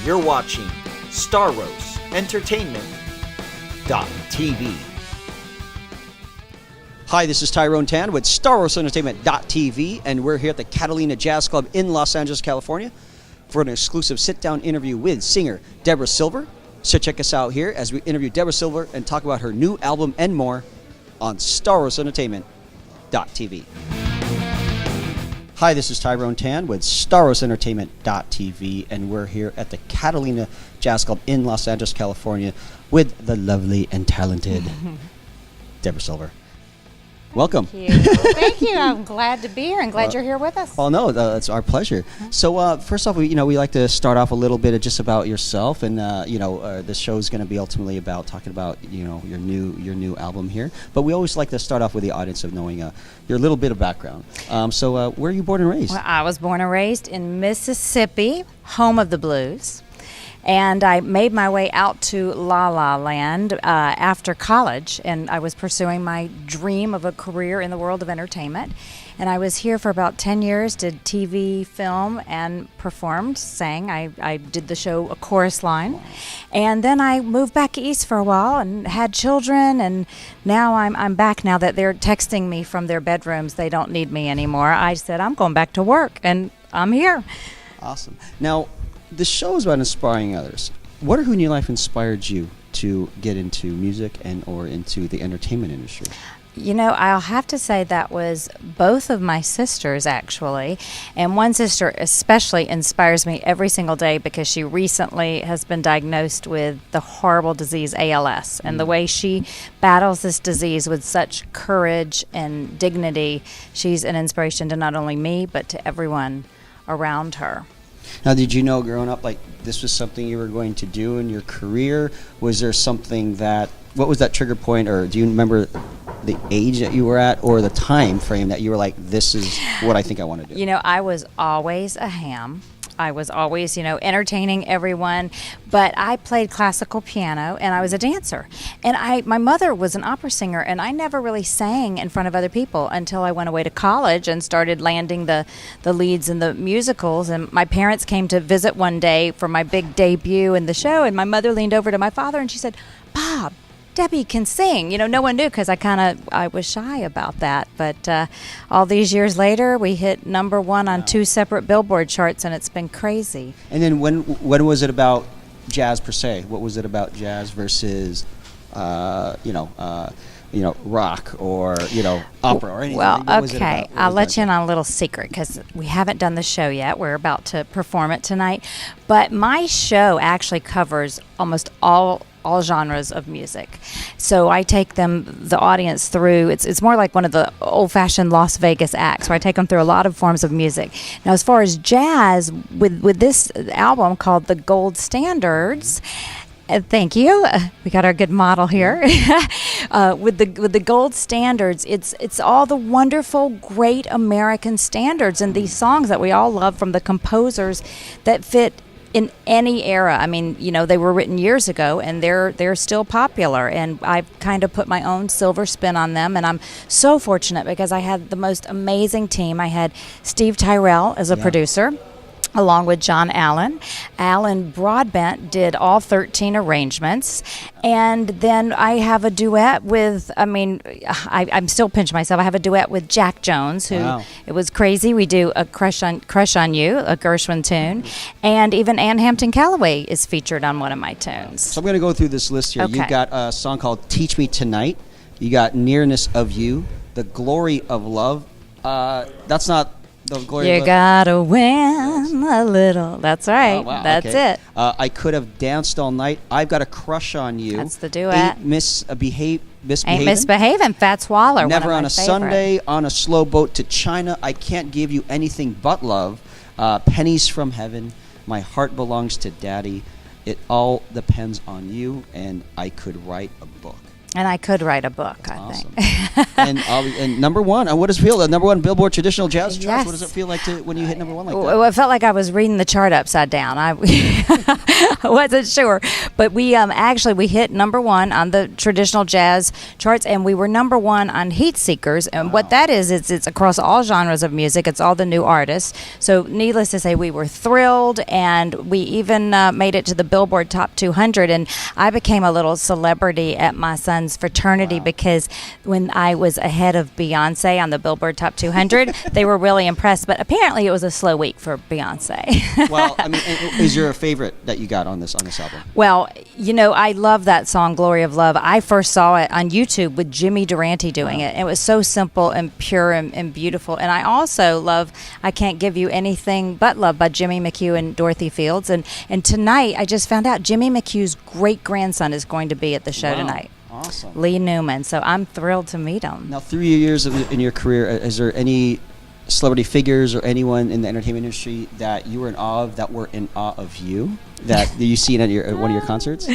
You're watching Staros Entertainment.tv. Hi, this is TYRONE TANN with Staros Entertainment.tv, and we're here at the Catalina Jazz Club in Los Angeles, California for an exclusive sit-down interview with singer Deborah Silver. So check us out here as we interview Deborah Silver and talk about her new album and more on Staros Entertainment.tv. Hi, this is TYRONE TANN with Staros Entertainment.tv, and we're here at the Catalina Jazz Club in Los Angeles, California with the lovely and talented Deborah Silver. Welcome. Thank you. Thank you. I'm glad to be here and glad you're here with us. Oh no, it's our pleasure. So first off, we like to start off a little bit of just about yourself, and this show is going to be ultimately about talking about your new album here. But we always like to start off with the audience of knowing your little bit of background. So where are you born and raised? Well, I was born and raised in Mississippi, home of the blues. And I made my way out to La La Land after college, and I was pursuing my dream of a career in the world of entertainment. And I was here for about 10 years, did TV, film, and performed, sang. I did the show A Chorus Line. And then I moved back east for a while and had children, and now I'm back now that they're texting me from their bedrooms. They don't need me anymore. I said, I'm going back to work, and I'm here. Awesome. Now, the show is about inspiring others. What or who in your life inspired you to get into music and or into the entertainment industry? I'll have to say that was both of my sisters, actually. And one sister especially inspires me every single day because she recently has been diagnosed with the horrible disease ALS. And the way she battles this disease with such courage and dignity, she's an inspiration to not only me, but to everyone around her. Now, did you know growing up, like, this was something you were going to do in your career? Was there something what was that trigger point, or do you remember the age that you were at or the time frame that you were like, this is what I think I want to do? I was always a ham. I was always, entertaining everyone, but I played classical piano and I was a dancer. And my mother was an opera singer, and I never really sang in front of other people until I went away to college and started landing the leads in the musicals. And my parents came to visit one day for my big debut in the show, and my mother leaned over to my father and she said, "Bob, Debbie can sing." No one knew because I was shy about that. But all these years later, we hit number one on 2 separate Billboard charts, and it's been crazy. And then when was it about jazz per se? What was it about jazz versus, rock or, opera or anything? Well, okay, I'll let you in on a little secret because we haven't done the show yet. We're about to perform it tonight. But my show actually covers almost all genres of music. So I take the audience through, it's more like one of the old-fashioned Las Vegas acts where I take them through a lot of forms of music. Now, as far as jazz, with this album called The Gold Standards, thank you. We got our good model here. With the gold standards, it's all the wonderful, great American standards and these songs that we all love from the composers that fit in any era. I mean, they were written years ago, and they're still popular. And I've kind of put my own silver spin on them, and I'm so fortunate because I had the most amazing team. I had Steve Tyrell as a producer, along with John Allen. Alan Broadbent did all 13 arrangements. And then I have a duet with, I'm still pinching myself. I have a duet with Jack Jones, who it was crazy. We do a Crush on You, a Gershwin tune. And even Ann Hampton Callaway is featured on one of my tunes. So I'm going to go through this list here. Okay. You got a song called Teach Me Tonight. You got Nearness of You, The Glory of Love. That's not the glory of love. You gotta win a little. That's right. Oh, wow. That's it. I Could Have Danced All Night. I've Got a Crush on You. That's the duet. Ain't Misbehaving. Ain't Misbehaving. Fats Waller. Never one of on my a favorite. Sunday, On a Slow Boat to China. I Can't Give You Anything But Love. Pennies from Heaven. My Heart Belongs to Daddy. It All Depends on You. And I Could Write a Book. And I could write a book, I Awesome. think. and number one, what does it feel? Number one Billboard traditional jazz charts. Yes. What does it feel like when you hit number one like that? Well, it felt like I was reading the chart upside down. I wasn't sure, but we hit number one on the traditional jazz charts, and we were number one on Heat Seekers. And what that is, it's across all genres of music. It's all the new artists. So, needless to say, we were thrilled, and we even made it to the Billboard Top 200. And I became a little celebrity at my son's fraternity because when I was ahead of Beyonce on the Billboard Top 200, they were really impressed. But apparently, it was a slow week for Beyonce. Well, I mean, is there a favorite that you got on this album? Well, I love that song, Glory of Love. I first saw it on YouTube with Jimmy Durante doing it. It was so simple and pure and beautiful. And I also love I Can't Give You Anything But Love by Jimmy McHugh and Dorothy Fields. And tonight, I just found out Jimmy McHugh's great-grandson is going to be at the show tonight. Awesome. Lee Newman. So I'm thrilled to meet him. Now, through your years in your career, is there any celebrity figures or anyone in the entertainment industry that you were in awe of, that were in awe of you, that you seen at one of your concerts?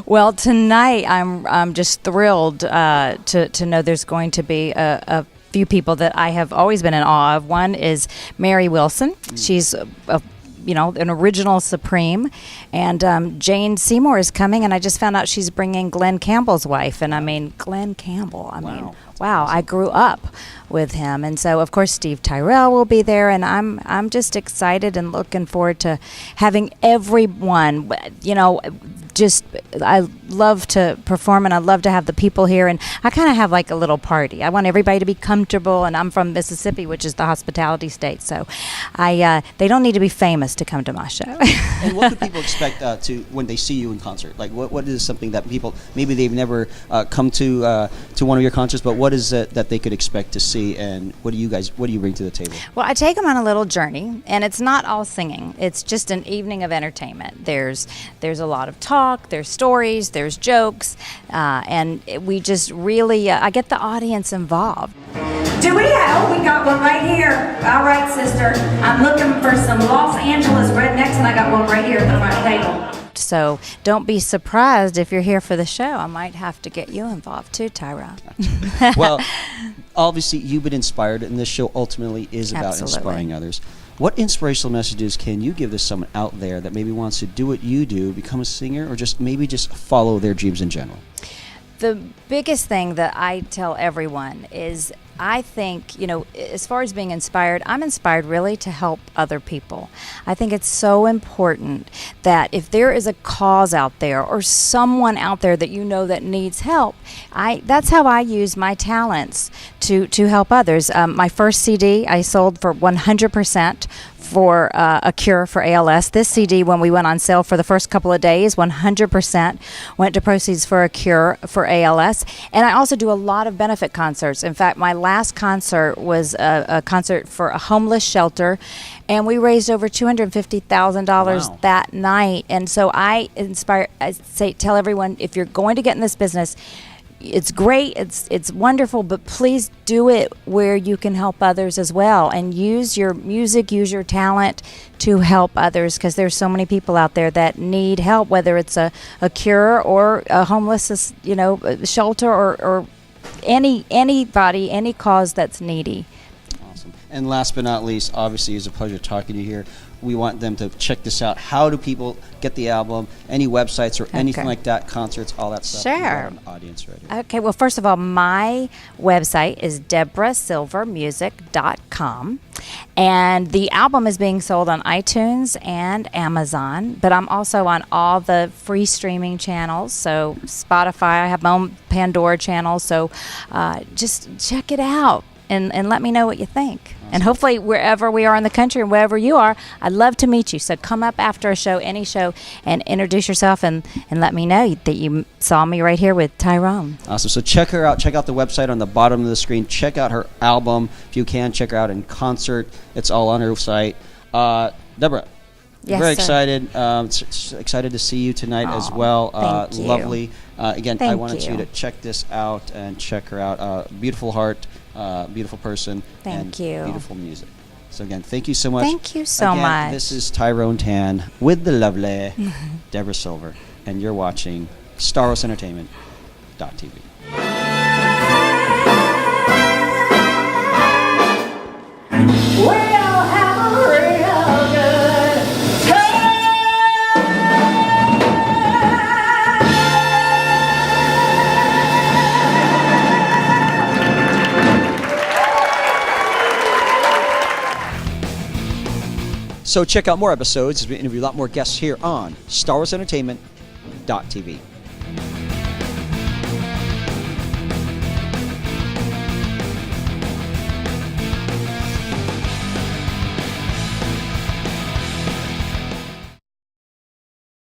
Well, tonight I'm just thrilled to know there's going to be a few people that I have always been in awe of. One is Mary Wilson. She's an original Supreme. And Jane Seymour is coming, and I just found out she's bringing Glenn Campbell's wife. And I mean, Glenn Campbell, wow, I grew up with him. And so, of course, Steve Tyrell will be there, and I'm just excited and looking forward to having everyone, I love to perform, and I love to have the people here, and I kind of have like a little party. I want everybody to be comfortable, and I'm from Mississippi, which is the hospitality state, so they don't need to be famous to come to my show. And what could people expect when they see you in concert? Like, what is something that people, maybe they've never come to one of your concerts, but what is it that they could expect to see, and what do you bring to the table? Well, I take them on a little journey, and it's not all singing. It's just an evening of entertainment. There's a lot of talk, there's stories, there's jokes, and we just really, I get the audience involved. Do we have? We got one right here. All right, sister. I'm looking for some Los Angeles rednecks, and I got one right here at the front table. So don't be surprised if you're here for the show. I might have to get you involved too, Tyrone. Well, obviously you've been inspired, and this show ultimately is about inspiring others. What inspirational messages can you give to someone out there that maybe wants to do what you do, become a singer, or just follow their dreams in general? The biggest thing that I tell everyone is I think, as far as being inspired, I'm inspired really to help other people. I think it's so important that if there is a cause out there or someone out there that that needs help, that's how I use my talents to help others. My first CD I sold for 100% for a cure for ALS. This CD, when we went on sale for the first couple of days, 100% went to proceeds for a cure for ALS. And I also do a lot of benefit concerts. In fact, my last concert was a concert for a homeless shelter, and we raised over $250,000 that night. And so I tell everyone, if you're going to get in this business, it's great, it's wonderful, but please do it where you can help others as well, and use your music, use your talent to help others, because there's so many people out there that need help, whether it's a cure or a homeless shelter or anybody, any cause that's needy. Awesome. And last but not least, obviously it's a pleasure talking to you here. We want them to check this out. How do people get the album? Any websites or anything like that, concerts, all that stuff? Sure. We got an audience ready. Okay, well, first of all, my website is deborahsilvermusic.com, and the album is being sold on iTunes and Amazon, but I'm also on all the free streaming channels, so Spotify. I have my own Pandora channel, so just check it out and let me know what you think. And hopefully wherever we are in the country and wherever you are, I'd love to meet you. So come up after a show, any show, and introduce yourself and let me know that you saw me right here with Tyrone. Awesome. So check her out. Check out the website on the bottom of the screen. Check out her album. If you can, check her out in concert. It's all on her site. Deborah, yes, very sir. excited. Excited to see you tonight as well. Thank you. Lovely. Again, I wanted you to check this out and check her out. Beautiful heart. Beautiful person. Thank and you. Beautiful music. So again, thank you so much. Thank you so much. This is Tyrone TANN with the lovely Deborah Silver, and you're watching StarRoast Entertainment.tv. StarWarsEntertainment.tv. We'll have a real good So check out more episodes as we interview a lot more guests here on StarWarsEntertainment.tv.